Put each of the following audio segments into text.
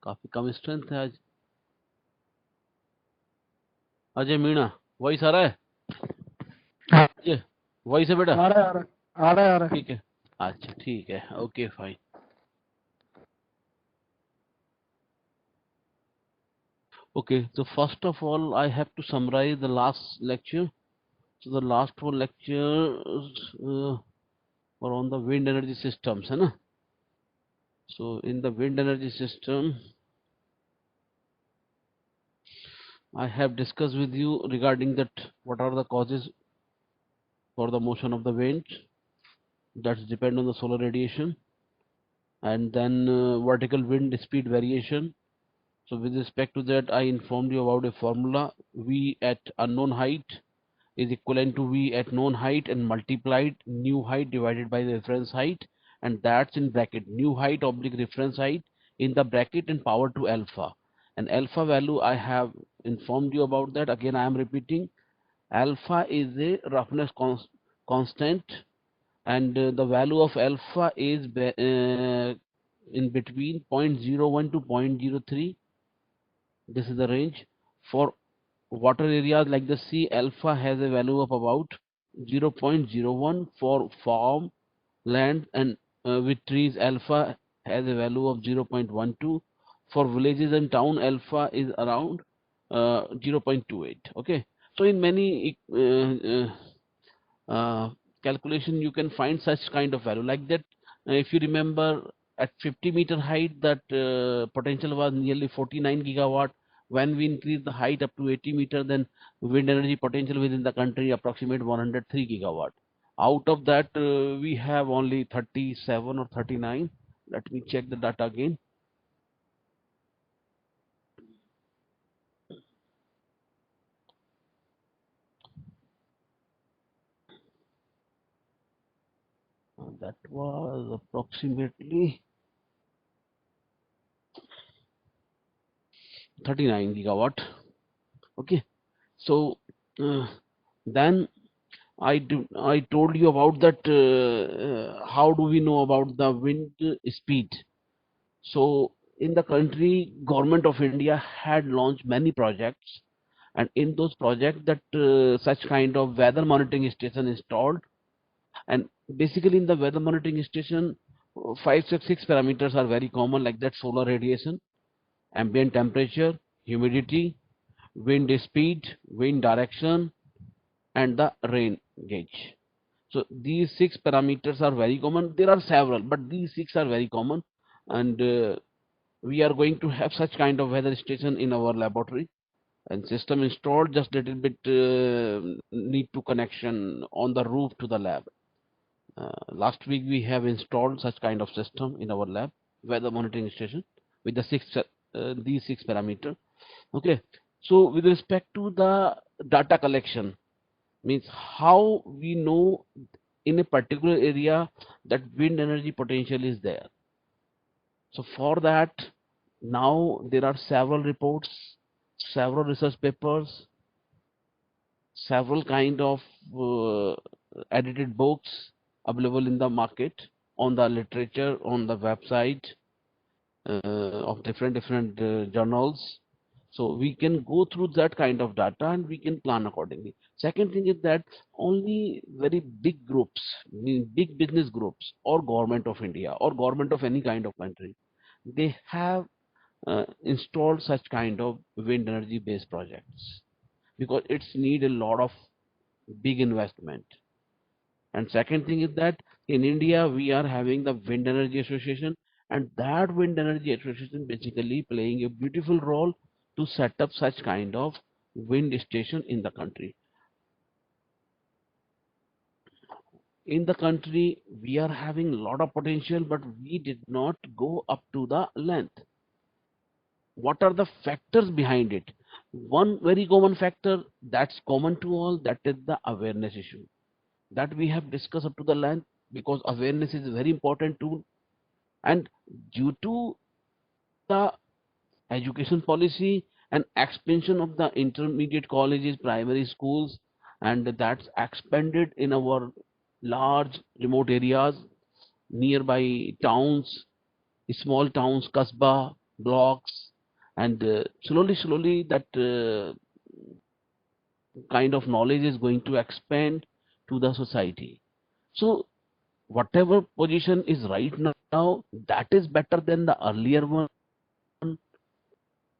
काफी कम स्ट्रेंथ है आज। अजय मीणा वॉइस आ रहा है? हाँ, अजय वॉइस है बेटा? आ रहा है, आ रहा है, आ रहा है, आ रहा है। ठीक है, अच्छा ठीक है, okay fine. Okay, so first of all, I have to summarize the last lecture. So the last four lectures were on the wind energy systems, है ना? So in the wind energy system, I have discussed with you regarding that what are the causes for the motion of the wind that depend on the solar radiation, and then vertical wind speed variation. So with respect to that, I informed you about a formula: V at unknown height is equivalent to V at known height and multiplied new height divided by the reference height, and that's in bracket new height oblique reference height in the bracket and power to alpha. And alpha value I have informed you about that. Again I am repeating, alpha is a roughness constant, and the value of alpha is in between 0.01 to 0.03. This is the range. For water areas like the sea, alpha has a value of about 0.01. For farm land and with trees, alpha has a value of 0.12. For villages and town, alpha is around 0.28. Okay, so in many calculation you can find such kind of value like that. If you remember, at 50-meter height, that potential was nearly 49 gigawatt. When we increase the height up to 80 meter, then wind energy potential within the country approximate 103 gigawatt. Out of that, we have only 37 or 39. Let me check the data again. That was approximately 39 gigawatt. Okay, so then I told you about that. How do we know about the wind speed? So in the country, government of India had launched many projects, and in those projects, that such kind of weather monitoring station installed. And basically, in the weather monitoring station, five, six parameters are very common, like that: solar radiation, ambient temperature, humidity, wind speed, wind direction, and the rain gauge. So these six parameters are very common. There are several, but these six are very common, and we are going to have such kind of weather station in our laboratory and system installed. Just little bit need to connection on the roof to the lab. Last week we have installed such kind of system in our lab, weather monitoring station with the these six parameter. Okay, so with respect to the data collection, means how we know in a particular area that wind energy potential is there. So for that, now there are several reports, several research papers, several kind of uh, edited books available in the market, on the literature, on the website of different journals. So we can go through that kind of data and we can plan accordingly. Second thing is that only very big groups, big business groups, or government of India or government of any kind of country, they have installed such kind of wind energy based projects, because it's need a lot of big investment. And second thing is that in India we are having the Wind Energy Association, and that Wind Energy Association basically playing a beautiful role to set up such kind of wind station in the country. In the country we are having a lot of potential, but we did not go up to the length. What are the factors behind it? One very common factor that's common to all, that is the awareness issue, that we have discussed up to the length, because awareness is a very important tool. And due to the education policy and expansion of the intermediate colleges, primary schools, and that's expanded in our large remote areas, nearby towns, small towns, kasbah, blocks, and slowly that kind of knowledge is going to expand to the society. So whatever position is right now, that is better than the earlier one,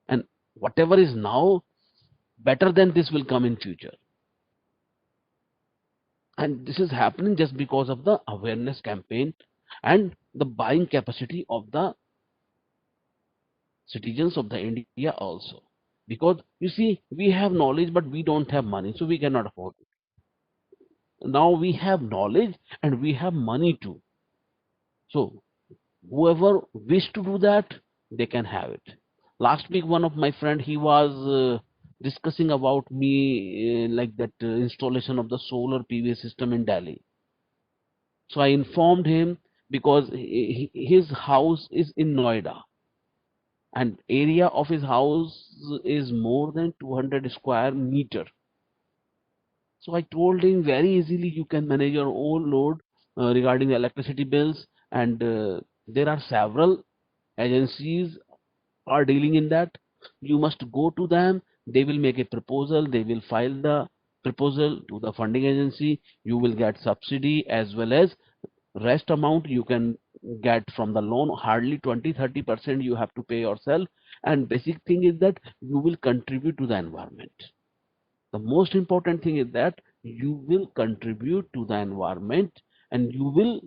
and whatever is now, better than this will come in future. And this is happening just because of the awareness campaign and the buying capacity of the citizens of the India also. Because you see, we have knowledge, but we don't have money, so we cannot afford it. Now we have knowledge and we have money too. So whoever wish to do that, they can have it. Last week, one of my friend, he was discussing about me like that installation of the solar PV system in Delhi. So I informed him, because his house is in Noida, and area of his house is more than 200 square meter. So I told him, very easily you can manage your own load regarding the electricity bills, and there are several agencies are dealing in that. You must go to them, they will make a proposal, they will file the proposal to the funding agency, you will get subsidy, as well as rest amount you can get from the loan. Hardly 20-30% you have to pay yourself, and basic thing is that you will contribute to the environment. The most important thing is that you will contribute to the environment, and you will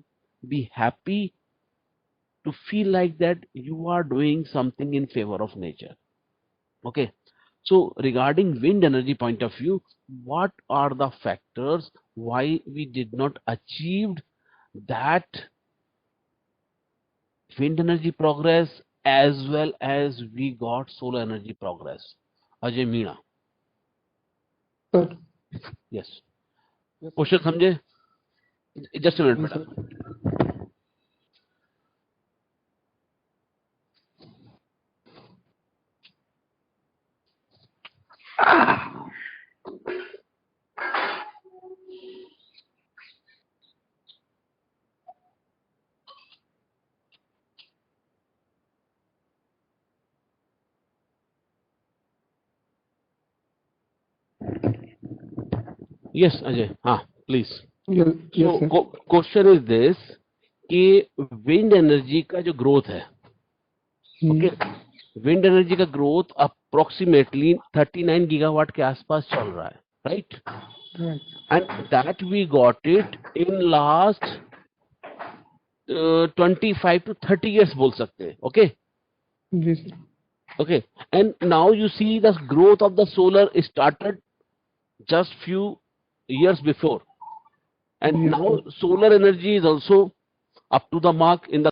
be happy to feel like that you are doing something in favor of nature. Okay, so regarding wind energy point of view, what are the factors why we did not achieve that wind energy progress as well as we got solar energy progress? Ajay Meena. Sir Yes. Question समझे? Just a minute, जी madam. Sir Yes, Ajay. Please. Yes So sir question is this, कि wind energy का जो growth है, okay, wind energy का growth approximately 39 gigawatt के आसपास चल रहा है, right? Right And that we got it in last 25 to 30 years बोल सकते हैं, okay? जी sir Okay, and now you see the growth of the solar started just few years before, and yes now sir solar energy is also up to the mark in the,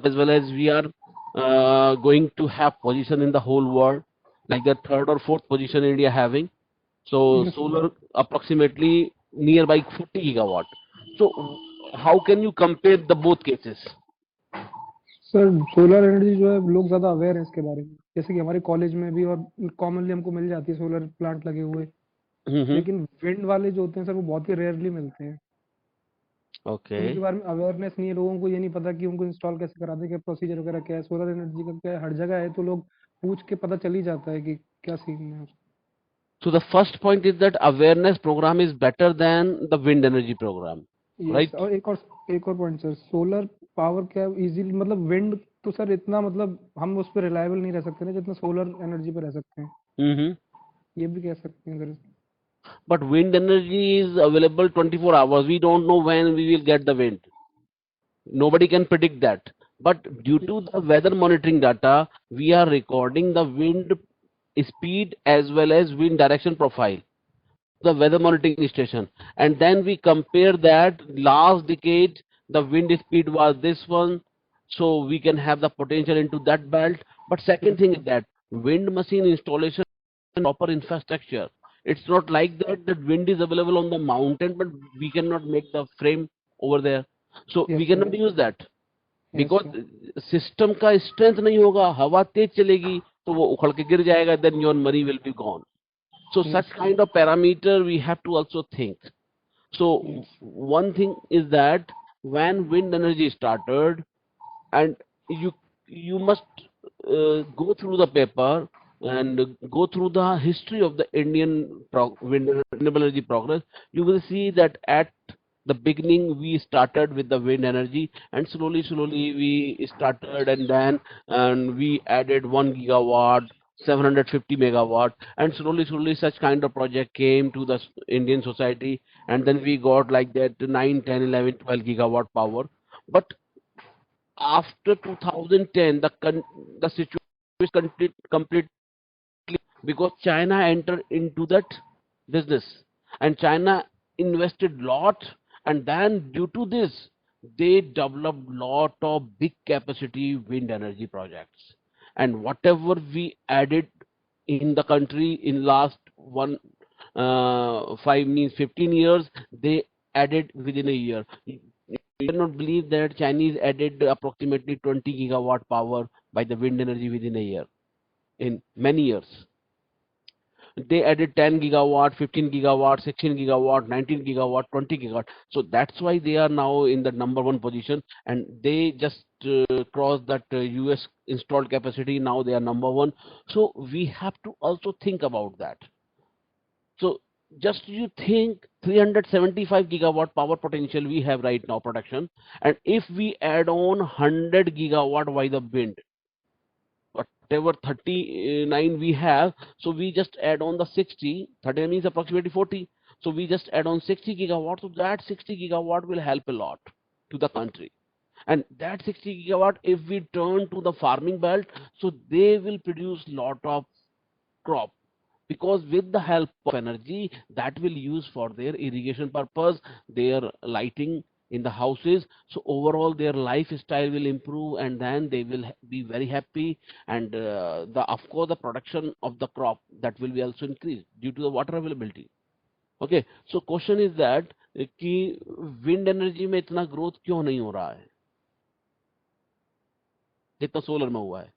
as well as we are going to have position in the whole world, like the third or fourth position India having. So yes solar approximately nearby 40 gigawatt. So how can you compare the both cases? Sir solar energy जो है लोग ज़्यादा aware हैं इसके बारे में, जैसे कि हमारे कॉलेज में भी और कॉमनली हमको मिल जाती है सोलर प्लांट लगे हुए, Mm-hmm. लेकिन विंड वाले जो होते हैं सर वो बहुत ही रेयरली मिलते हैं। उनके Okay. बारे में अवेयरनेस नहीं है, लोगों को ये नहीं पता कि उनको इंस्टॉल कैसे कराते हैं, क्या प्रोसीजर वगैरह क्या है, सोलर एनर्जी का क्या है, हर जगह है तो लोग पूछ के पता चल ही जाता है कि क्या सीन है। So the first point is that awareness program is better than the wind energy program, yes right? और एक और पॉइंट सर, सोलर पावर क्या इजीली, मतलब विंड तो सर इतना, मतलब हम उस पर रिलायबल नहीं रह सकते ना जितना सोलर एनर्जी पे रह सकते हैं, Mm-hmm. ये भी कह सकते हैं sir. But wind energy is available 24 hours. We don't know when we will get the wind. Nobody can predict that. But due to the weather monitoring data, we are recording the wind speed as well as wind direction profile, the weather monitoring station, and then we compare that last decade the wind speed was this one, so we can have the potential into that belt. But second thing is that wind machine installation proper infrastructure. It's not like that that wind is available on the mountain, but we cannot make the frame over there, so we yes sir cannot use that, yes because sir system का strength नहीं होगा, हवा तेज चलेगी तो वो उखड़ के गिर जाएगा, then your money will be gone. So such yes kind of parameter we have to also think. So yes one thing is that when wind energy started, and you must go through the paper and go through the history of the Indian renewable energy progress, you will see that at the beginning we started with the wind energy, and slowly we started, and we added 1 gigawatt, 750 megawatt, and slowly such kind of project came to the Indian society, and then we got like that 9, 10, 11, 12 gigawatt power. But after 2010, the situation completely, because China entered into that business, and China invested lot, and then due to this, they developed lot of big capacity wind energy projects, and whatever we added in the country in last 5 means 15 years, they added within a year. You cannot believe that Chinese added approximately 20 gigawatt power by the wind energy within a year. In many years, they added 10 gigawatt, 15 gigawatt, 16 gigawatt, 19 gigawatt, 20 gigawatt. So that's why they are now in the number one position, and they just crossed that US installed capacity. Now they are number one. So we have to also think about that. So just you think 375 gigawatt power potential we have right now production, and if we add on 100 gigawatt by the wind, whatever 39 we have, so we just add on the 60, 30 means approximately 40. So we just add on 60 gigawatt, so that 60 gigawatt will help a lot to the country. And that 60 gigawatt, if we turn to the farming belt, so they will produce lot of crop, because with the help of energy that will use for their irrigation purpose, their lighting in the houses, so overall their lifestyle will improve, and then they will be very happy, and the of course the production of the crop that will be also increased due to the water availability. Okay, so question is that कि wind energy में इतना growth क्यों नहीं हो रहा है जितना solar में हुआ है?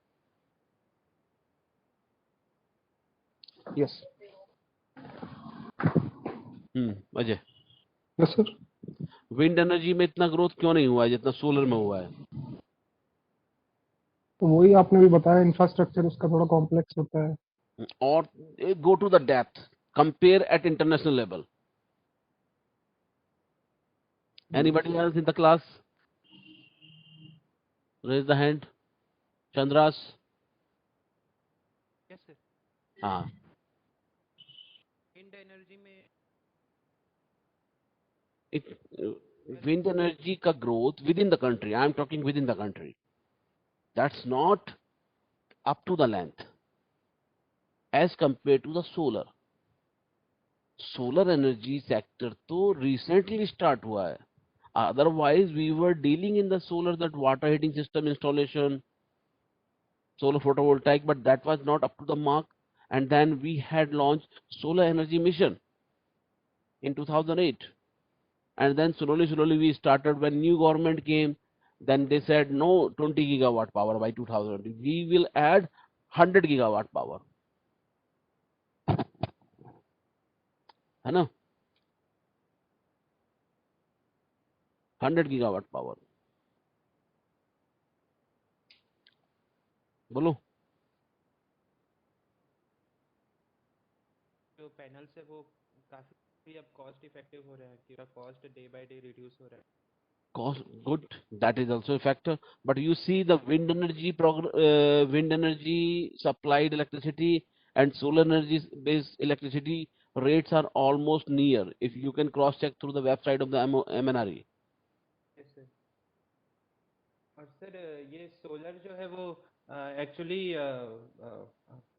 Yes. Ajay, Yes, sir. Wind energy में इतना ग्रोथ क्यों नहीं हुआ है जितना सोलर में हुआ है? तो वही आपने भी बताया, इंफ्रास्ट्रक्चर उसका थोड़ा कॉम्प्लेक्स होता है। और go to the depth, compare at international level. Anybody else in the class? Raise the hand. Chandras? Yes, sir. हाँ, Wind energy में wind energy का growth within the country, I am talking within the country, that's not up to the length as compared to the solar. Solar energy sector तो recently start हुआ है. Otherwise we were dealing in the solar, that water heating system installation, solar photovoltaic, but that was not up to the mark. And then we had launched solar energy mission in 2008, and then slowly we started. When new government came, then they said no 20 gigawatt power by 2000, we will add 100 gigawatt power, है ना, 100 gigawatt power. बोलो. जो panels है वो काफी अब cost effective हो रहा है कि cost day by day reduce हो रहा है. Cost good, that is also a factor, but you see the wind energy wind energy supplied electricity and solar energy based electricity rates are almost near, if you can cross check through the website of the MNRE. Yes, sir. और sir ये solar जो है वो actually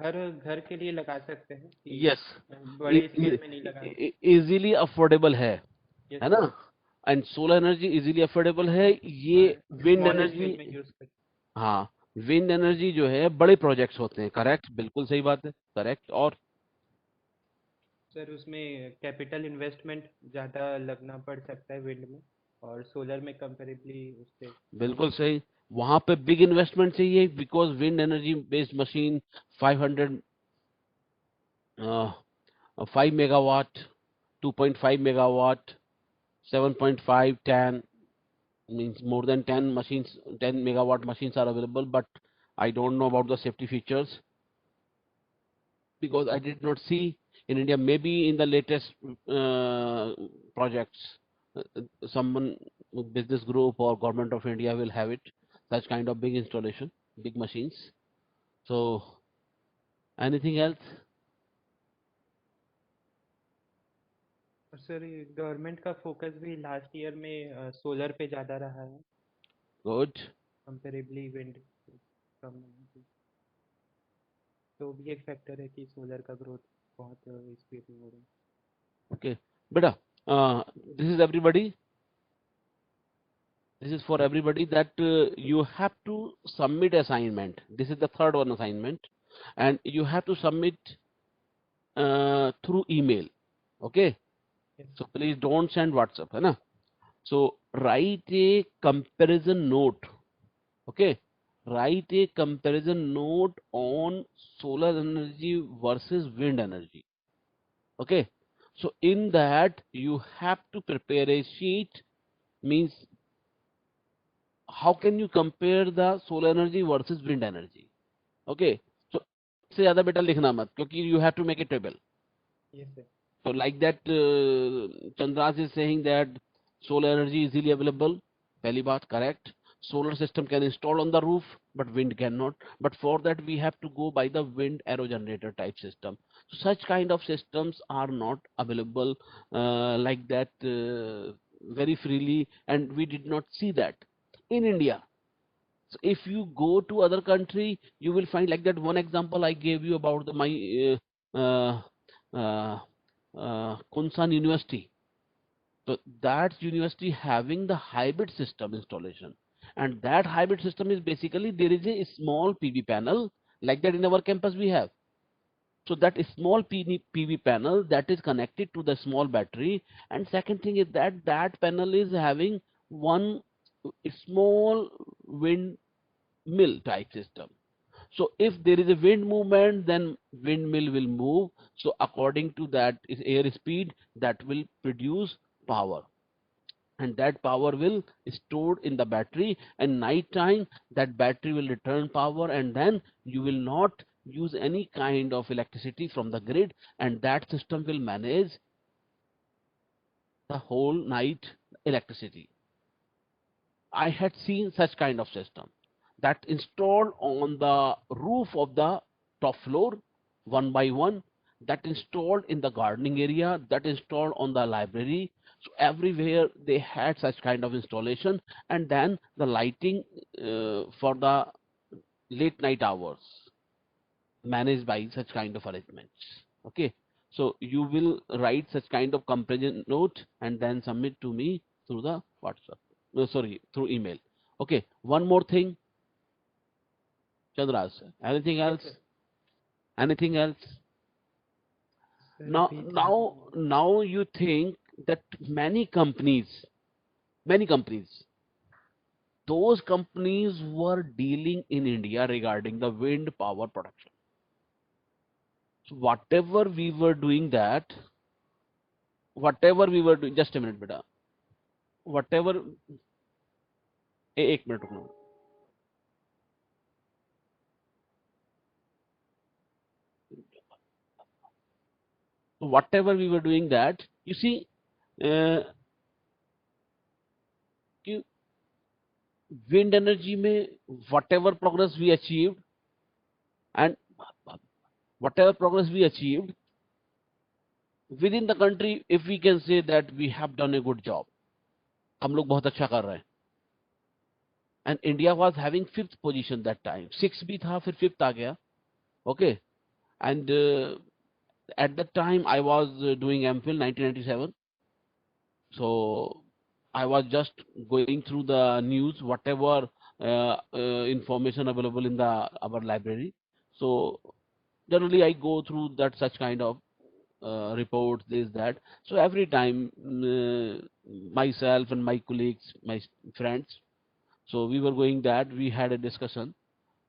हर घर के लिए लगा सकते हैं कि Yes, बड़े स्केल में नहीं लगा सकते. easily affordable है Yes, है ना, and solar energy easily affordable है. ये विंड स्मॉल एनर्जी, स्केल में यूज कर. हाँ, विंड एनर्जी जो है बड़े प्रोजेक्ट्स होते हैं. करेक्ट, बिल्कुल सही बात है, करेक्ट. और सर उसमें कैपिटल इन्वेस्टमेंट ज़्यादा लगना पड़ सकता है विंड में, और सोलर में कंपेरेबली उससे. बिल्कुल सही, वहां पे बिग इन्वेस्टमेंट चाहिए, because wind energy based machine 500 5 megawatt, 2.5 megawatt, 7.5, 10 means more than 10 machines, 10 megawatt machines are available, but I don't know about the safety features because I did not see in India. Maybe in the latest projects, someone business group or government of India will have it. Such kind of big installation, big machines. So anything else? और sir government का focus भी last year में solar पे ज़्यादा रहा है Good. Comparably wind कम है। तो भी एक फैक्टर है कि सोलर का ग्रोथ बहुत स्पीड में हो रहा है। Okay. Beta, this is everybody. This is for everybody that you have to submit assignment. This is the third one assignment, and you have to submit through email. Okay. Yes, So please don't send WhatsApp, है ना? So write a comparison note. Okay. Write a comparison note on solar energy versus wind energy. Okay. So in that you have to prepare a sheet. Means how can you compare the solar energy versus wind energy? Okay. So से ज़्यादा बेटा लिखना मत क्योंकि you have to make a table. yes sir. So like that, Chandras is saying that solar energy is easily available. पहली बात correct. Solar system can install on the roof, but wind cannot. But for that we have to go by the wind arrow generator type system. So such kind of systems are not available like that very freely, and we did not see that in India. So if you go to other country, you will find like that. One example I gave you about the my Kunsan University. So that university having the hybrid system installation, and that hybrid system is basically there is a small PV panel like that in our campus we have. So that small PV panel that is connected to the small battery, and second thing is that that panel is having one small windmill type system. So if there is a wind movement, then windmill will move. So according to that is air speed that will produce power, and that power will stored in the battery, and night time that battery will return power, and then you will not use any kind of electricity from the grid, and that system will manage the whole night electricity. I had seen such kind of system that installed on the roof of the top floor one by one, that installed in the gardening area, that installed on the library. So everywhere they had such kind of installation, and then the lighting for the late night hours managed by such kind of arrangements. Okay, so you will write such kind of comparison note and then submit to me through the WhatsApp. No, sorry, through email. Okay, one more thing, Chandras. Anything Yes else? sir. Anything else? Sir Now, अभी तो now, now you think that many companies, those companies were dealing in India regarding the wind power production. So whatever we were doing that, just a minute, beta. Whatever, एक minute रुकना. Whatever we were doing that, you see, uh, कि wind energy में whatever progress we achieved, and whatever progress we achieved within the country, if we can say that we have done a good job, हम लोग बहुत अच्छा कर रहे हैं. And India was having 5th position that time. 6 भी था, फिर 5th आ गया. Okay, and at that time I was doing MPhil 1997. So I was just going through the news, whatever information available in the our library. So generally I go through that such kind of reports, this that. So every time myself and my colleagues, my friends, so we were going that, we had a discussion.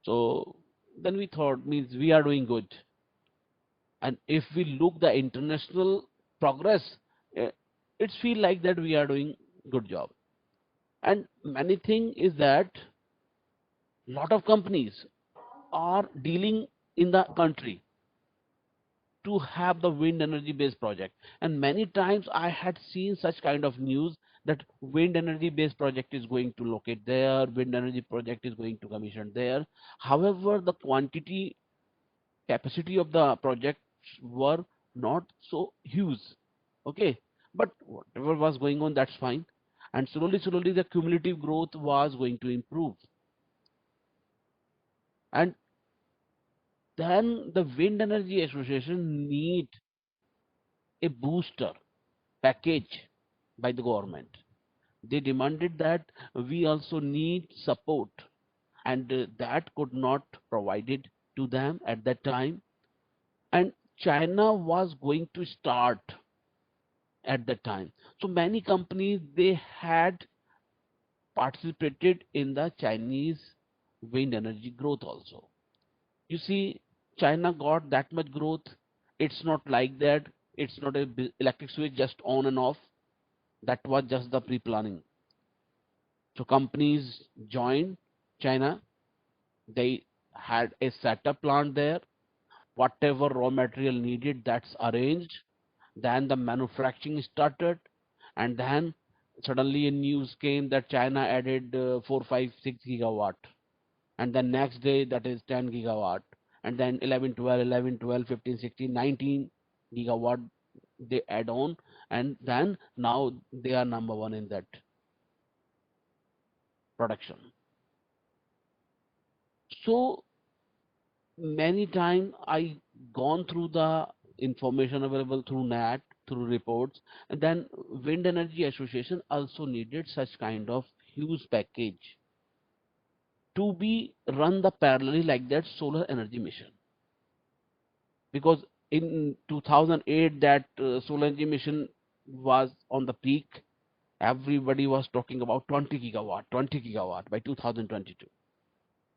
So then we thought, means we are doing good, and if we look the international progress, uh, it's feel like that we are doing good job. And many thing is that lot of companies are dealing in the country to have the wind energy based project. And many times I had seen such kind of news that wind energy based project is going to locate there, wind energy project is going to commission there. However, the quantity capacity of the projects were not so huge. Okay, but whatever was going on, that's fine. And slowly the cumulative growth was going to improve. And then the Wind Energy Association need a booster package by the government. They demanded that we also need support, and that could not provided to them at that time. And China was going to start at that time. So many companies they had participated in the Chinese wind energy growth also. You see, China got that much growth. It's not like that. It's not a electric switch just on and off. That was just the pre-planning. So companies joined China. They had a setup plant there. Whatever raw material needed, that's arranged. Then the manufacturing started, and then suddenly a news came that China added 4, 5, 6 gigawatt, and then next day that is 10 gigawatt, and then 11, 12, 11, 12, 15, 16, 19 gigawatt they add on, and then now they are number one in that production. So many times I gone through the information available through NAT, through reports, and then Wind Energy Association also needed such kind of huge package to be run the parallelly like that solar energy mission. Because in 2008 that solar energy mission was on the peak. Everybody was talking about 20 gigawatt by 2022.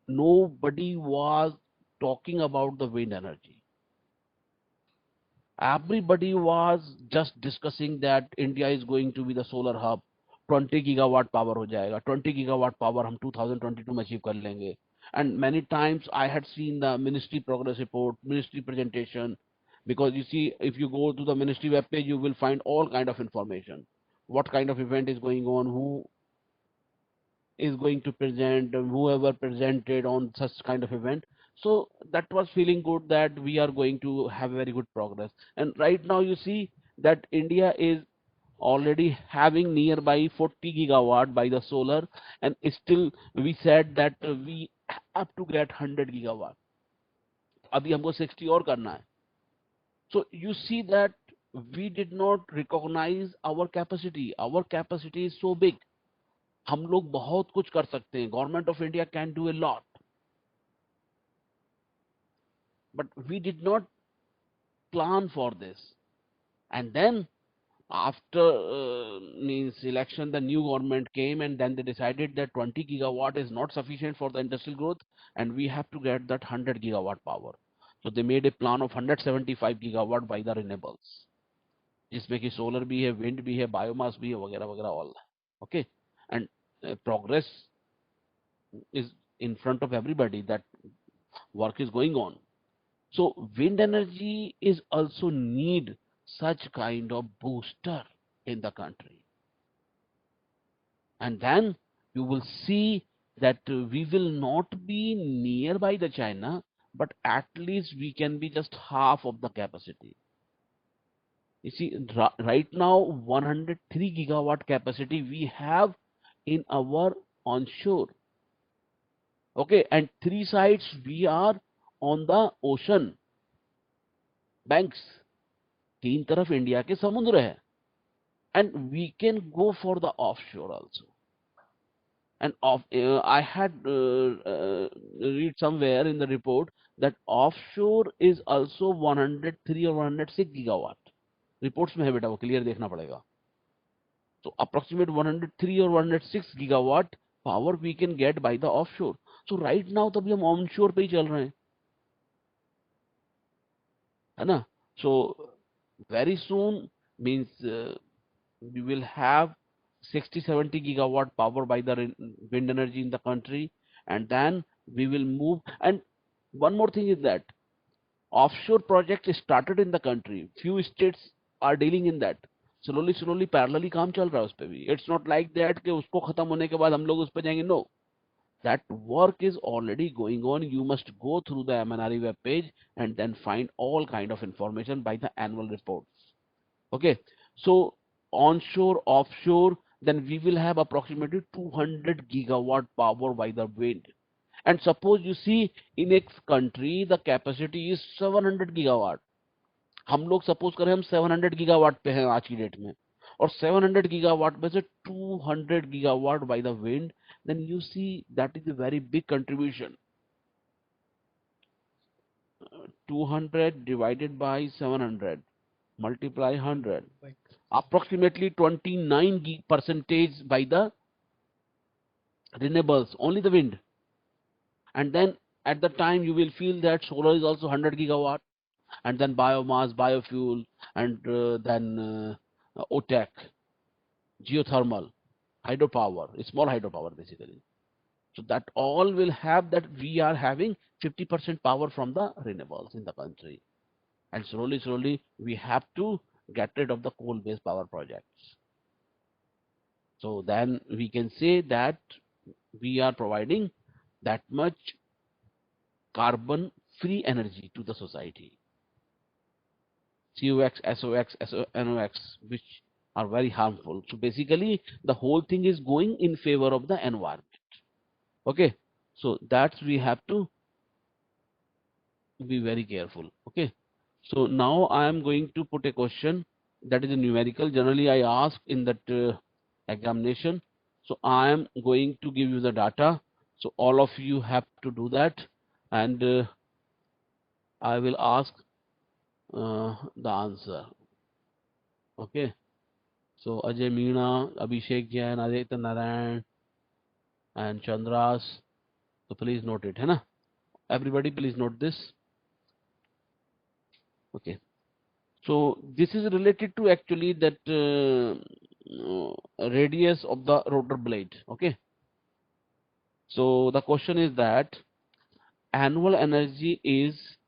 Nobody was talking about the wind energy. Everybody was just discussing that India is going to be the solar hub. 20 gigawatt power हो जाएगा, 20 gigawatt power हम 2022 में achieve कर लेंगे. And many times I had seen the ministry progress report, ministry presentation, because you see, if you go to the ministry web page, you will find all kind of information. What kind of event is going on, who is going to present, whoever presented on such kind of event. So that was feeling good that we are going to have very good progress. And right now you see that India is already having nearby 40 gigawatt by the solar, and still we said that we have to get 100 gigawatt. अभी हमको 60 और करना है. So you see that we did not recognize our capacity. Our capacity is so big. हम लोग बहुत कुछ कर सकते हैं. Government of India can do a lot, but we did not plan for this. And then after means election, the new government came, and then they decided that 20 gigawatt is not sufficient for the industrial growth, and we have to get that 100 gigawatt power. So they made a plan of 175 gigawatt by the renewables, जिसमें कि solar भी है, wind भी है, biomass भी है, वगैरह वगैरह all. Okay, and progress is in front of everybody, that work is going on. So wind energy is also need such kind of booster in the country. And then you will see that we will not be nearby the China, but at least we can be just half of the capacity. You see, right now 103 gigawatt capacity we have in our onshore. Okay, and 3 sites we are on the ocean banks. 3 तरफ India के समुद्र है, and we can go for the offshore also. And I had read somewhere in the report that offshore is also 103 or 106 gigawatt. Reports में है बेटा, वो clear देखना पड़ेगा. So approximate 103 or 106 gigawatt power we can get by the offshore. So right now तभी हम onshore पे ही चल रहे हैं, है ना? So very soon means we will have 60-70 gigawatt power by the wind energy in the country, and then we will move. And One more thing is that offshore projects started in the country. Few states are dealing in that. Slowly parallelly काम चल रहा है उस पे भी. It's not like that कि उसको खत्म होने के बाद हम लोग उस पे जाएंगे. No, that work is already going on. You must go through the MNRE web page and then find all kind of information by the annual reports. Okay, so onshore, offshore, then we will have approximately 200 gigawatt power by the wind. And suppose you see in a country the capacity is 700 gigawatt. हम लोग suppose करें हम 700 gigawatt पे हैं आज की date में, और 700 गीगावाट में से 200 gigawatt by the wind, then you see that is a very big contribution. 200 divided by 700 multiply 100, approximately 29% by the renewables, only the wind. And then at the time you will feel that solar is also 100 gigawatt, and then biomass, biofuel, and then OTEC, geothermal, hydropower, small hydropower basically. So that all will have that we are having 50% power from the renewables in the country. And slowly we have to get rid of the coal-based power projects. So then we can say that we are providing that much carbon-free energy to the society. COX, SOX, NOx, which are very harmful. So basically, the whole thing is going in favor of the environment. Okay, so that's we have to be very careful. Okay, so now I am going to put a question that is a numerical. Generally, I ask in that examination. So I am going to give you the data. So all of you have to do that, and I will ask the answer. Okay. So Ajay Meena, Abhishek Jain, Aditya Narayan, and Chandras. So please note it, है ना? Everybody please note this. Okay. So this is related to actually that radius of the rotor blade. Okay. So the question is that annual energy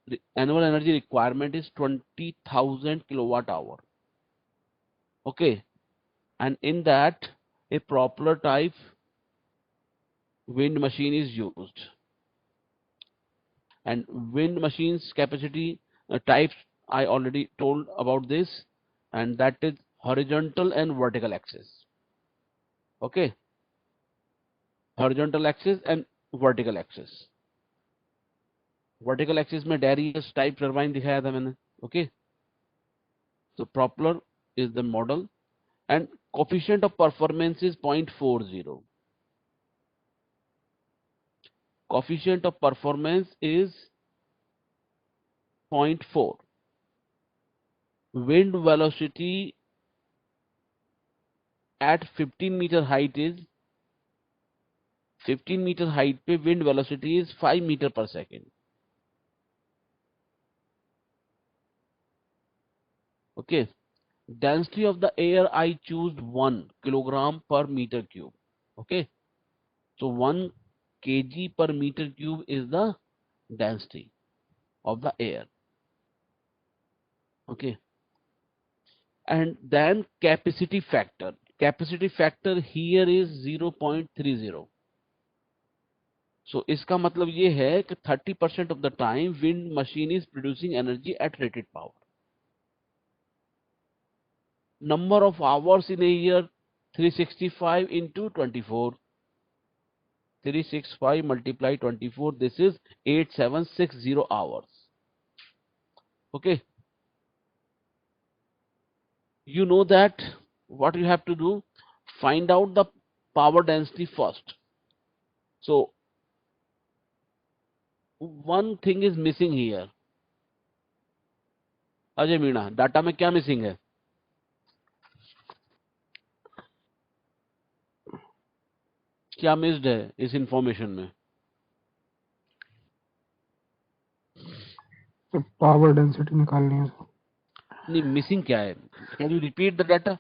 requirement is 20,000 kilowatt hour. Okay. And in that a propeller type wind machine is used, and wind machines capacity types I already told about this, and that is horizontal and vertical axis. Okay, horizontal axis and vertical axis. Vertical axis में Darius type turbine दिखाया था मैंने. Okay, so propeller is the model, and coefficient of performance is 0.40. Coefficient of performance is 0.4. Wind velocity at 15 meter height is 15 meter height पे wind velocity is 5 meter per second. Okay, density of the air I choose 1 kilogram per meter cube. Okay, so 1 kg per meter cube is the density of the air. Okay, and then capacity factor. Capacity factor here is 0.30. So इसका मतलब ये है कि 30% of the time wind machine is producing energy at rated power. Number of hours in a year 365 into 24. 365 multiply 24. This is 8760 hours. Okay. You know that what you have to do, find out the power density first. So one thing is missing here. Ajay Meena, data में क्या missing है? क्या missed है इस information में? Power density निकालनी है sir. नहीं, मिसिंग क्या है? Can you repeat the data?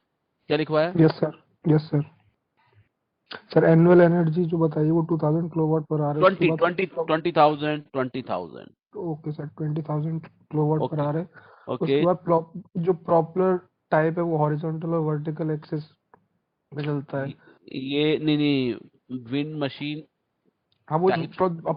क्या लिखवाया? Yes sir. Sir annual energy जो बताइए वो 2000 किलोवाट पर आवर है, उसके 20 बाद 20,000 ओके सर 20,000 किलोवाट पर ओके आवर है। ओके। उसके बाद जो प्रॉपलर टाइप है वो हॉरिजॉन्टल और वर्टिकल एक्सिस में चलता है। ये नहीं नहीं, विंड मशीन हाँ वो जो टाइप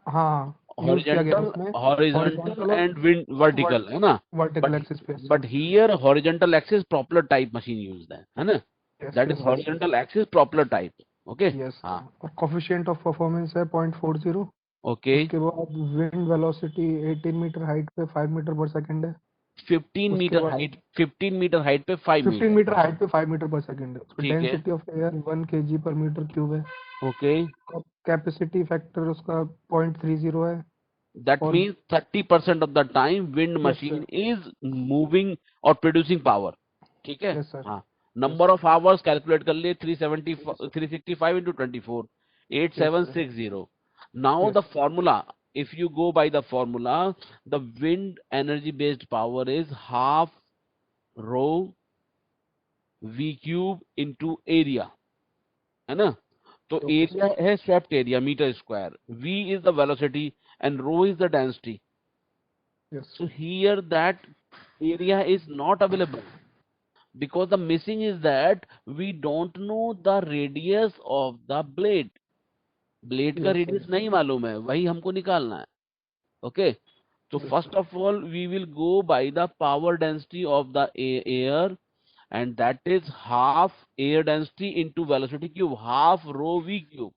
हाँ यूज किया गया हॉरिजॉन्टल उसमें हॉरिजॉन्टल हॉरिजॉन्टल और एंड विंड वर्टिकल है ना, वर्टिकल बट एक्सिस पे sir. But here horizontal axis propeller type machine used है ना, yes that is yes yes horizontal axis propeller type. Okay yes हाँ सर। और कोफिशिएंट ऑफ परफॉर्मेंस है 0.40। Okay. उसके बाद विंड वेलोसिटी 18 मीटर हाइट पे 5 metre पर सेकंड है। 15 उसके मीटर बाद हाइट, 15 मीटर हाइट पे 5 15 मीटर। मीटर हाइट पे 5 मीटर पर सेकंड है। उसका ठीक है डेंसिटी ऑफ एयर 1 केजी पर मीटर क्यूब है। ओके। कैपेसिटी फैक्टर उसका 0.30 है। That और means 30% of the time wind yes machine sir is moving or producing power. ठीक है यस सर हाँ। Yes number of hours calculate कर लिए, 370 yes 365 into 24, yes sir 8760. Now the yes formula, if you go by the formula, the wind energy based power is half rho v cube into area, है ना। तो okay area sir है swept area metre square, v is the velocity and rho is the density. Yes So here that area is not available because the missing is that we don't know the radius of the blade. Blade का yes radius sir नहीं मालूम है, वही हमको निकालना है। Okay, so yes first sir of all we will go by the power density of the air, and that is half air density into velocity cube, half rho v cube.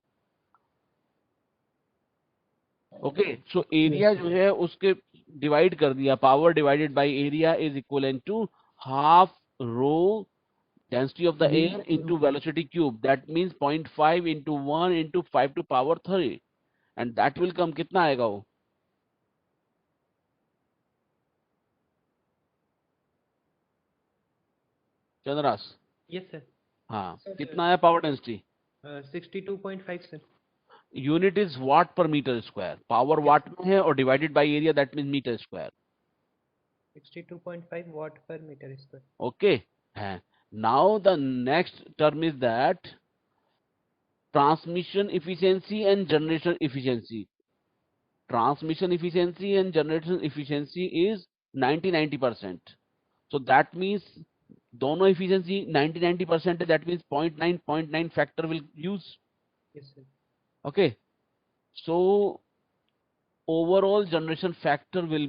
Okay so yes area sir जो है उसके divide कर दिया, power divided by area is equal to half rho density of the v air into velocity cube, that means 0.5 into 1 into 5 to power 3, and that will come कितना आएगा वो? Chandras yes sir. हाँ sir कितना है power density? 62.5 sir. Unit is watt per metre square, power yes watt में है और divided by area that mean metre square. 62.5 watt per metre square. Okay है। Now the next term is that transmission efficiency and generation efficiency. Transmission efficiency and generation efficiency is 90-90%. So that means दोनों efficiency 90-90% है, that means 0.9 factor will use. Yes sir. Okay, so overall generation factor will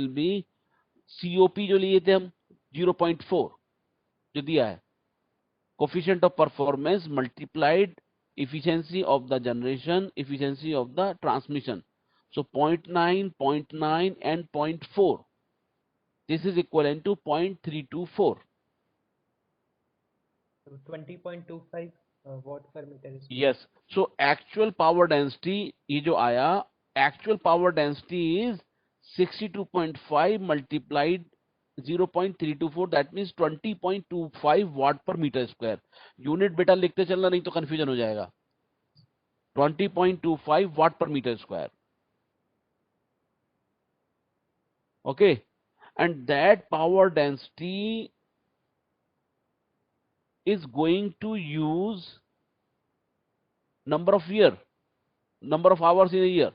be COP जो लिए थे हम 0.4 जो दिया है, coefficient of performance multiplied efficiency of the generation, efficiency of the transmission. So 0.9, 0.9 and 0.4. This is equivalent to 0.324. तो 20.25 watt per metre square. Yes. So actual power density ये जो आया, actual power density is 62.5 multiplied 0.324, that means 20.25 watt per meter square. Unit बेटा लिखते चलना, नहीं तो confusion हो जाएगा। 20.25 watt per meter square. Okay, and that power density is going to use number of hours in a year.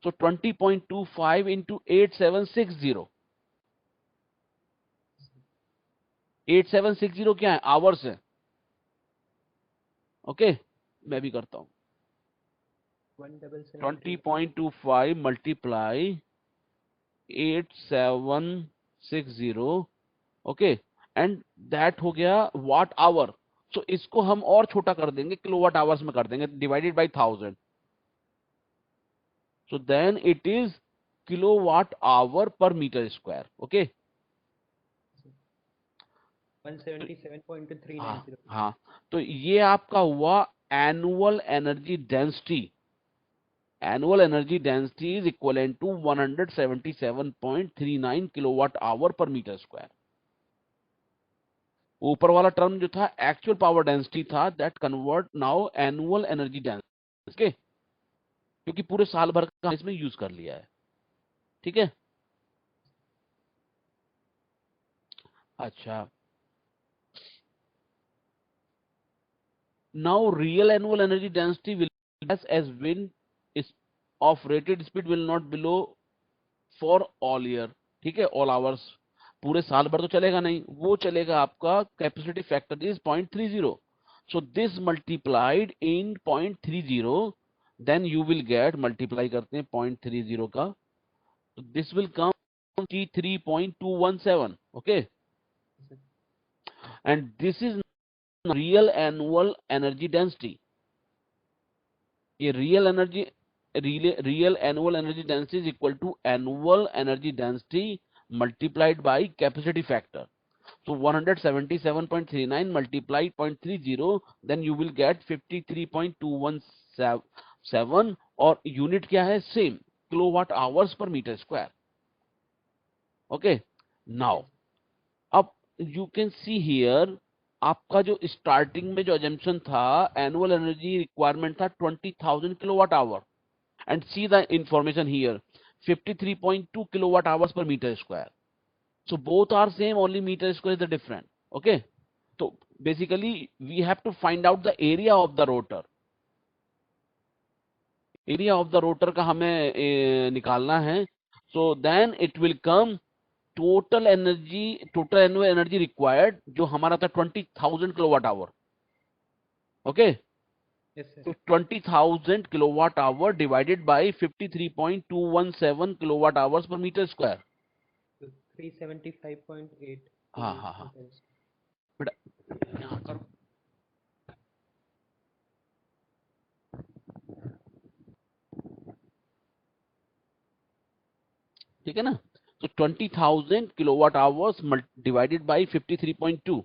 So 20.25 into 8760. 8760 क्या है? Hours है। ओके मैं भी करता हूं। 1773 20.25 मल्टीप्लाई 8760, ओके, एंड दैट हो गया वाट आवर। सो इसको हम और छोटा कर देंगे, किलोवाट आवर्स में कर देंगे, divided by 1000। So then it is kilowatt hour per metre square. Okay 177.390। हाँ, तो ये आपका हुआ annual energy density. Annual energy density is equivalent to 177.39 kilowatt hour per metre square. ऊपर वाला टर्म जो था एक्चुअल पावर डेंसिटी था, that convert now annual energy density. Okay, क्योंकि पूरे साल भर का इसमें यूज कर लिया है। ठीक है, अच्छा, now real annual energy density will be less as wind is of rated speed will not below for all year. ठीक है, all hours, पूरे साल भर तो चलेगा नहीं, वो चलेगा आपका capacity factor is 0.30. so this multiplied in 0.30, then you will get, multiply करते हैं 0.30 का, so this will come to 3.217. okay, and this is real annual energy density. ये real annual energy density is equal to annual energy density multiplied by capacity factor. So 177.39 multiplied 0.30, then you will get 53.217, और unit क्या है, same, kilowatt hours per metre square. Okay, now अब you can see here, आपका जो starting में जो assumption था, annual energy requirement था 20,000 kilowatt hour, and see the information here 53.2 kilowatt hours per meter square. So both are same, only meter square is the different. Okay, so basically we have to find out the area of the rotor. area of the rotor का हमें निकालना है. So then it will come total annual energy required, जो हमारा था 20,000 kilowatt hour. Okay, Yes, sir. so 20,000 kilowatt hour divided by 53.217 kilowatt hours per meter square. So 375.8. हाँ हाँ हाँ, बेटा यहाँ करो. ठीक है ना, तो 20,000 किलोवाट आवर्स डिवाइडेड बाय 53.2,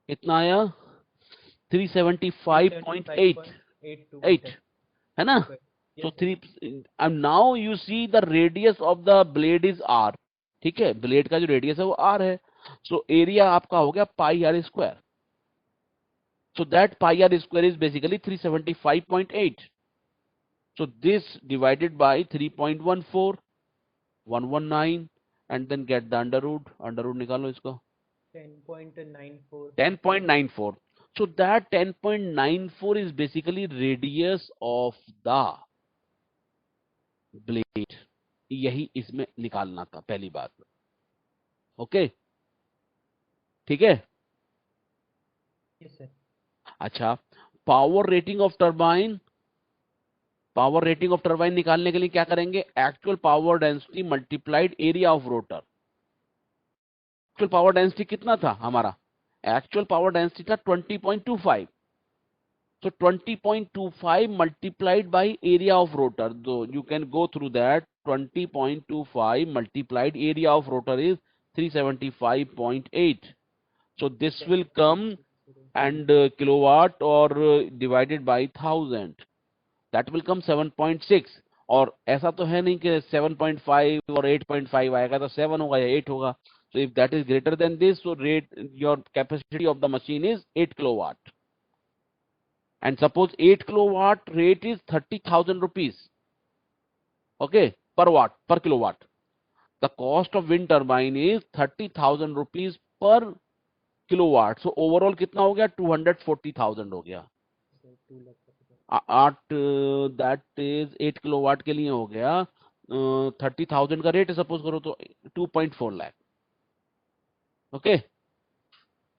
कितना आया, 375.8 है ना. So 3, and now you see the radius of the blade is r. ठीक है, ब्लेड का जो रेडियस है वो r है. so एरिया आपका हो गया pi r square. so that pi r square is basically 375.8. so this divided by 3.14, 119, and then get the under root निकालो इसको, 10.94. 10.94. so that 10.94 is basically radius of the blade. यही इसमें निकालना था पहली बात. ओके, ठीक है. Yes, sir. अच्छा, पावर रेटिंग ऑफ टर्बाइन, निकालने के लिए क्या करेंगे, actual power density multiplied area of rotor. Actual power density कितना था हमारा, एक्चुअल पावर डेंसिटी था 20.25. so 20.25 multiplied by area of rotor, so you can go through that. 20.25 multiplied area of rotor is 375.8. so this will come, and kilowatt or divided by 1000, that will come 7.6. और ऐसा तो है नहीं कि 7.5 और 8.5 आएगा, तो 7 होगा या 8 होगा. so if that is greater than this, so rate your capacity of the machine is 8 kilowatt. and suppose 8 kilowatt rate is 30,000 rupees. okay, per watt, per kilowatt. the cost of wind turbine is 30,000 rupees per kilowatt. so overall कितना हो गया, 240,000 हो गया. 2 lakh. 8, that is 8 kilowatt के लिए हो गया 30,000 का रेट सपोज करो तो 2.4 lakh. Okay,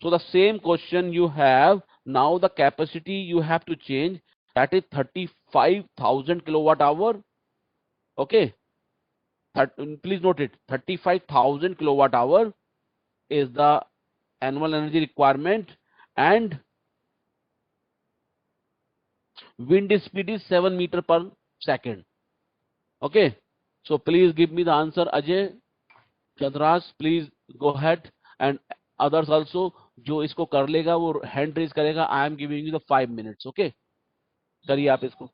so the same question you have, now the capacity you have to change, that is 35,000 kilowatt hour. okay, please note it, 35,000 kilowatt hour is the annual energy requirement, and wind speed is 7 meter per second. okay, so please give me the answer. Ajay, Chandraj, please go ahead, and others also. जो इसको कर लेगा वो hand raise करेगा. I am giving you the 5 minutes. Okay, करिए आप इसको.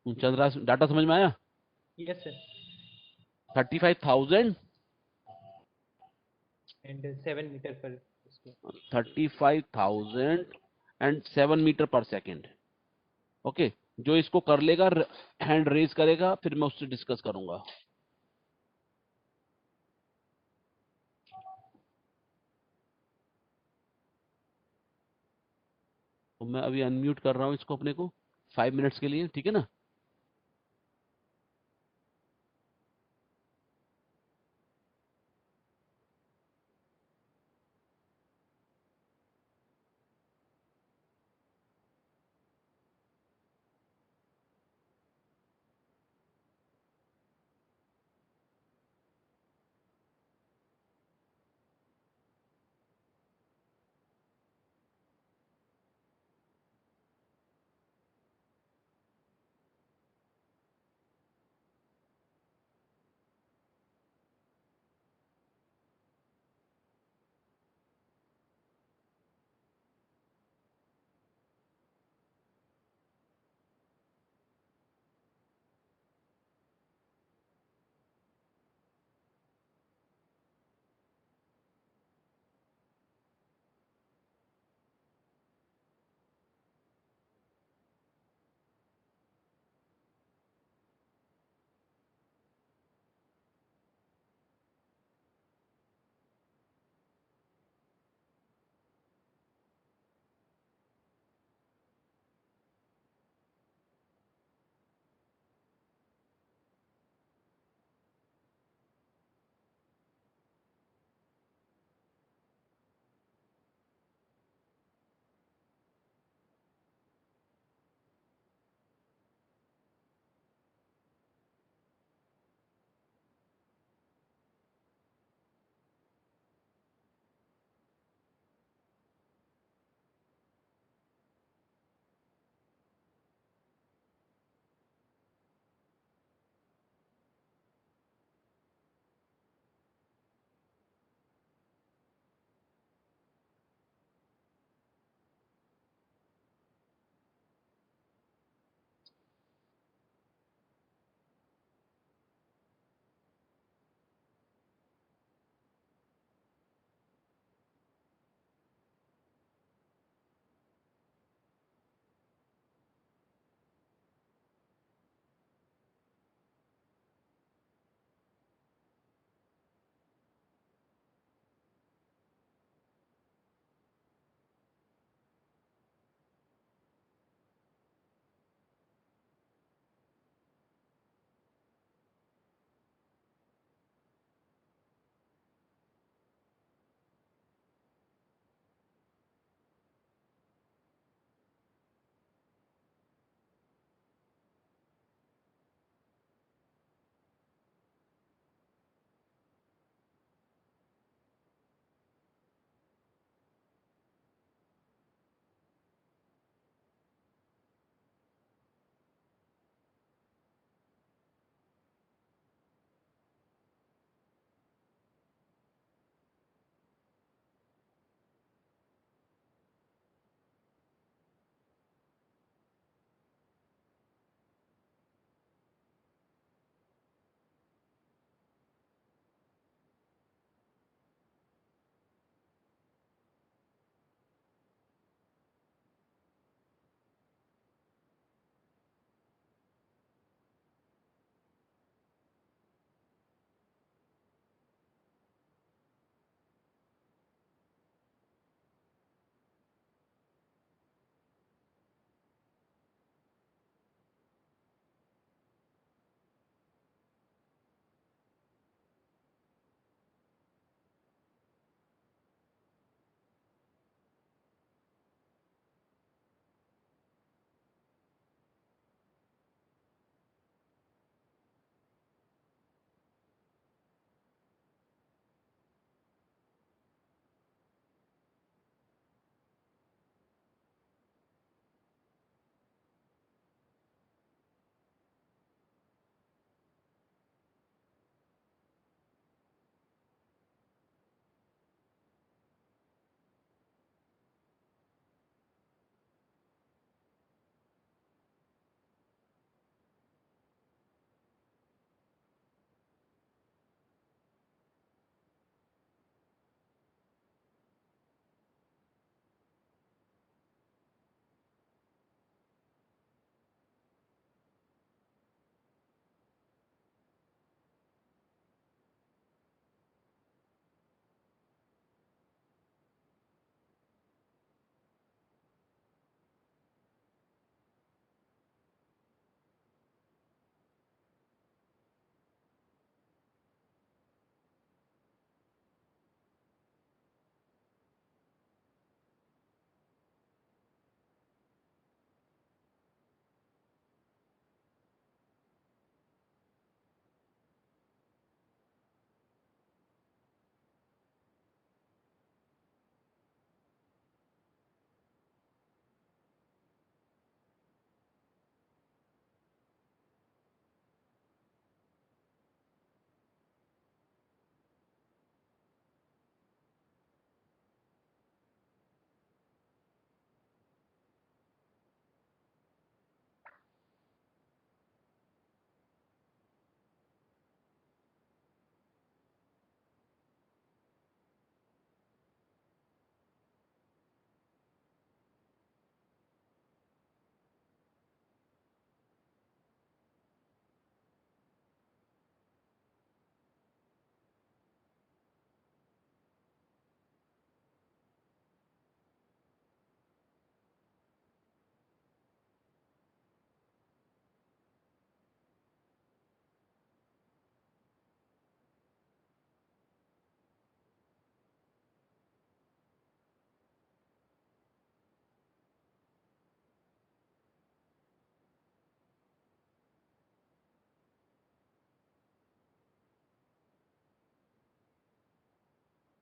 चल रहा है, डाटा समझ में आया? यस सर 35,000 एंड 7 मीटर पर उसको 35,007 मीटर पर सेकेंड। ओके, जो इसको कर लेगा हैंड रेज करेगा, फिर मैं उससे डिस्कस करूंगा। तो मैं अभी अनम्यूट कर रहा हूँ इसको अपने को 5 मिनट्स के लिए, ठीक है ना?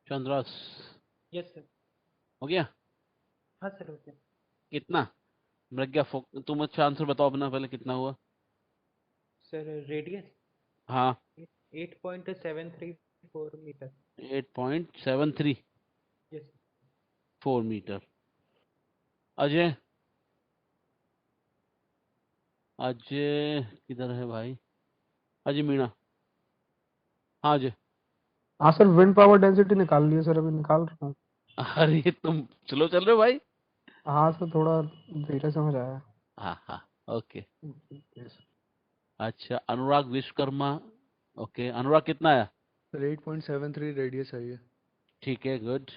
Chandra's yes sir. हो गया हाँ सर, ओके। कितना? तुम अच्छा आंसर बताओ अपना पहले, कितना हुआ? सर रेडियस हाँ 8.734 metre. 8.734 yes. Metre. Ajay, Ajay किधर है भाई? अजय मीणा। हाँ अजय। हाँ सर, विंड पावर डेंसिटी निकाल लिया सर, अभी निकाल रहा हूँ। अरे तुम स्लो चल रहे हो भाई। हाँ सर, थोड़ा धीरे समझ आया। हाँ हाँ ओके। अच्छा अनुराग विश्वकर्मा। ओके अनुराग कितना आया? सर 8.73 रेडियस है ये। ठीक है गुड।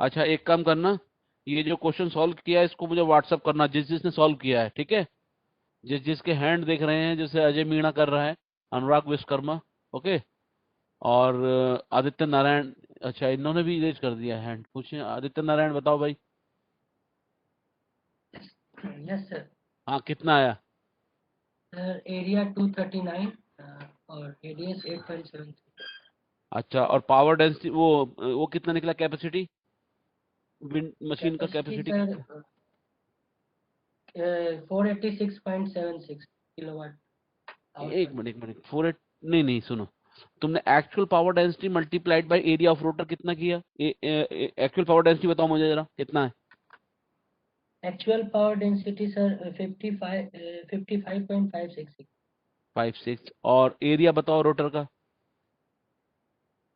अच्छा एक काम करना, ये जो क्वेश्चन सॉल्व किया है इसको मुझे व्हाट्सअप करना, जिस जिसने सॉल्व किया है, ठीक है? जिस जिसके हैंड देख रहे हैं, जैसे अजय मीणा कर रहा है, अनुराग विश्वकर्मा, ओके, और आदित्य नारायण। अच्छा इन्होंने भी रेज कर दिया हैंड। पूछे आदित्य नारायण, बताओ भाई। Yes sir. हाँ कितना आया? सर एरिया 239 और रेडियस 8.73। अच्छा और पावर डेंसिटी वो कितना निकला? कैपेसिटी विंड मशीन का कैपेसिटी कैपेसिटी सर कितना? 486.76 किलोवाट आवर एक पर। मिनट एक मिनट, 48 नहीं नहीं सुनो, तुमने actual power density multiplied by area of rotor कितना किया? एक्चुअल पावर डेंसिटी बताओ मुझे जरा, कितना है? Actual power density sir 55.566। 56। और एरिया बताओ रोटर का?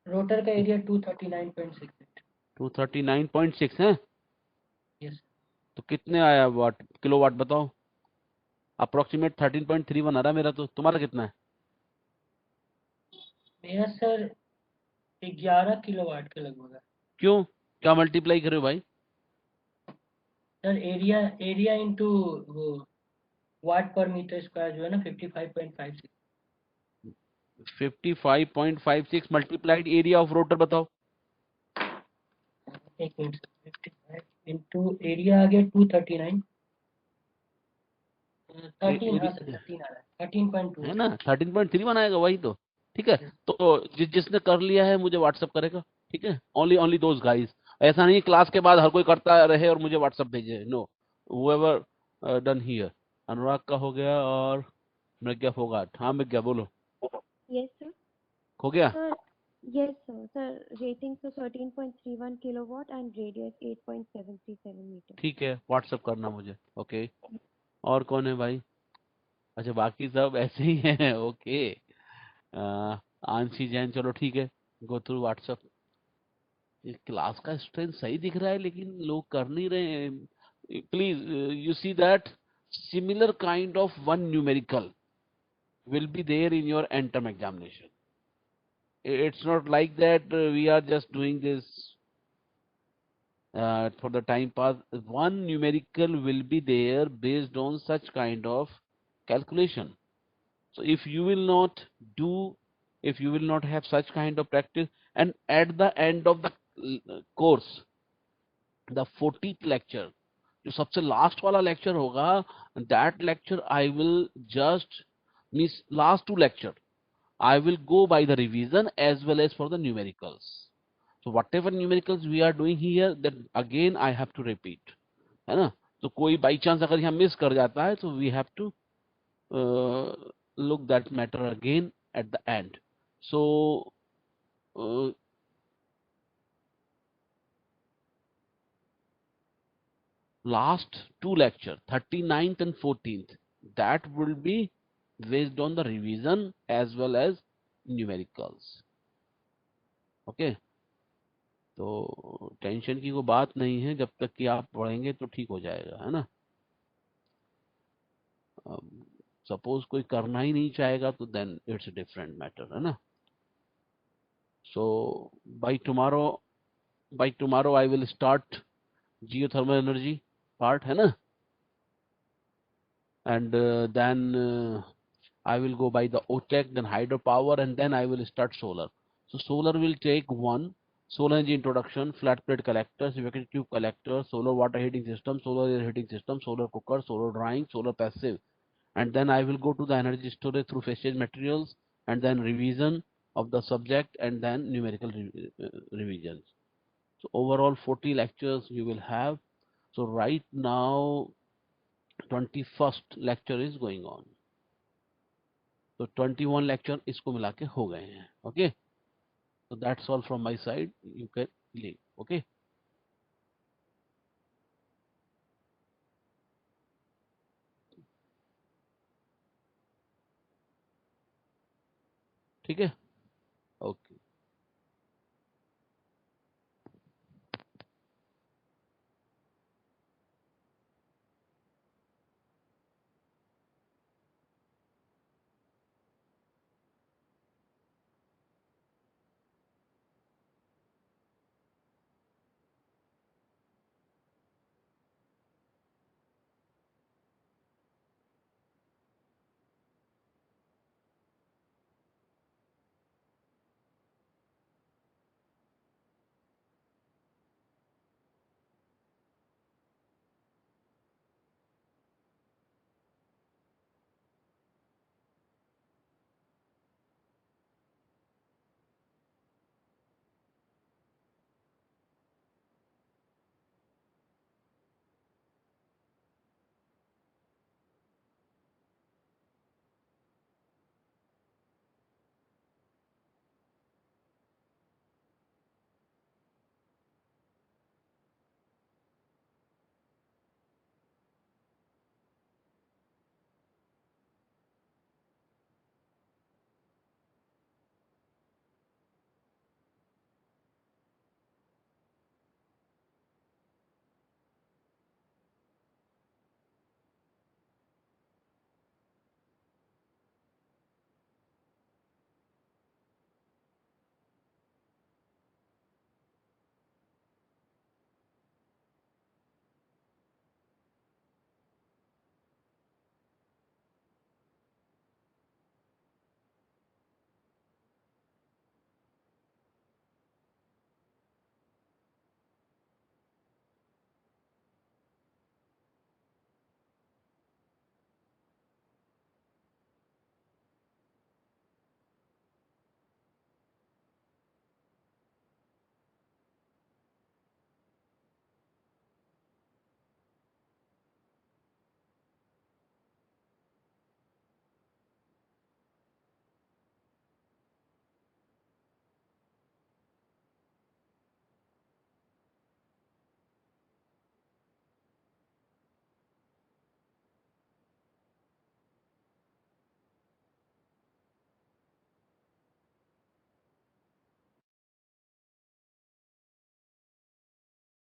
रोटर का एरिया 239.68। 239.6 है। यस। तो कितने आया वाट, किलोवाट बताओ? अप्रोक्सीमेट 13.31 आ रहा है मेरा, तो तुम्हारा कितना है? मेरा सर 11 किलोवाट के लगभग है। क्यों, क्या मल्टीप्लाई करे भाई? सर एरिया एरिया इंटू वो वाट पर मीटर स्क्वायर जो है ना 55.56। 55.56 मल्टीप्लाइड एरिया ऑफ रोटर बताओ? एक मिनट सर, 55 इंटू एरिया आ गया 239। 13, हाँ सर 13 आ रहा है, 13.2 है आ ना, 13.31 आएगा वही तो। ठीक है, रहा है। तो जिसने कर लिया है मुझे व्हाट्सअप करेगा, ठीक है? Only only those guys. ऐसा नहीं क्लास के बाद हर कोई करता रहे और मुझे व्हाट्सअप भेजे, नो, हुएवर डन हियर। अनुराग का हो गया और मृग्या फोगाट। हाँ मृग्या बोलो। Yes, sir. हो गया? Sir, yes, sir. Sir, rating so 13.31 kilowatt and radius 8.737 meter. ठीक है व्हाट्सअप करना मुझे, ओके। और कौन है भाई? अच्छा बाकी सब ऐसे ही हैं, ओके। आंशी जैन, चलो ठीक है, गो थ्रू व्हाट्सअप। क्लास का स्ट्रेंथ सही दिख रहा है लेकिन लोग कर नहीं रहे हैं। Please you see that similar kind of one numerical will be there in your end term examination. It's not like that we are just doing this for the time pass. One numerical will be there based on such kind of calculation. So if you will not do, if you will not have such kind of practice, and at the end of the course, the 40th lecture, जो सबसे last वाला lecture होगा, that lecture I will just miss last 2 lecture. I will go by the revision as well as for the numericals. So whatever numericals we are doing here, that again I have to repeat, है ना? तो कोई by chance अगर यहाँ miss कर जाता है तो we have to look that matter again at the end. So last 2 lecture, 39th and 14th, that will be based on the revision as well as numericals. Okay. तो tension की कोई बात नहीं है, जब तक कि आप पढ़ेंगे तो ठीक हो जाएगा, है ना? सपोज कोई करना ही नहीं चाहेगा तो देन इट्स डिफरेंट मैटर, है ना? So by tomorrow I will start geothermal energy part, है ना? And then I will go by the OTEC, then hydropower, and then I will start solar. So solar will take one, solar energy introduction, flat plate collectors, vacuum tube collectors, solar water heating system, solar air heating system, solar cooker, solar drying, solar passive. And then I will go to the energy storage through phase change materials, and then revision of the subject, and then numerical revisions. So overall 40 lectures you will have. So right now 21st lecture is going on. So 21 lecture इसको मिला के हो गए हैं. Okay. So that's all from my side. You can leave. Okay. ठीक है. Okay.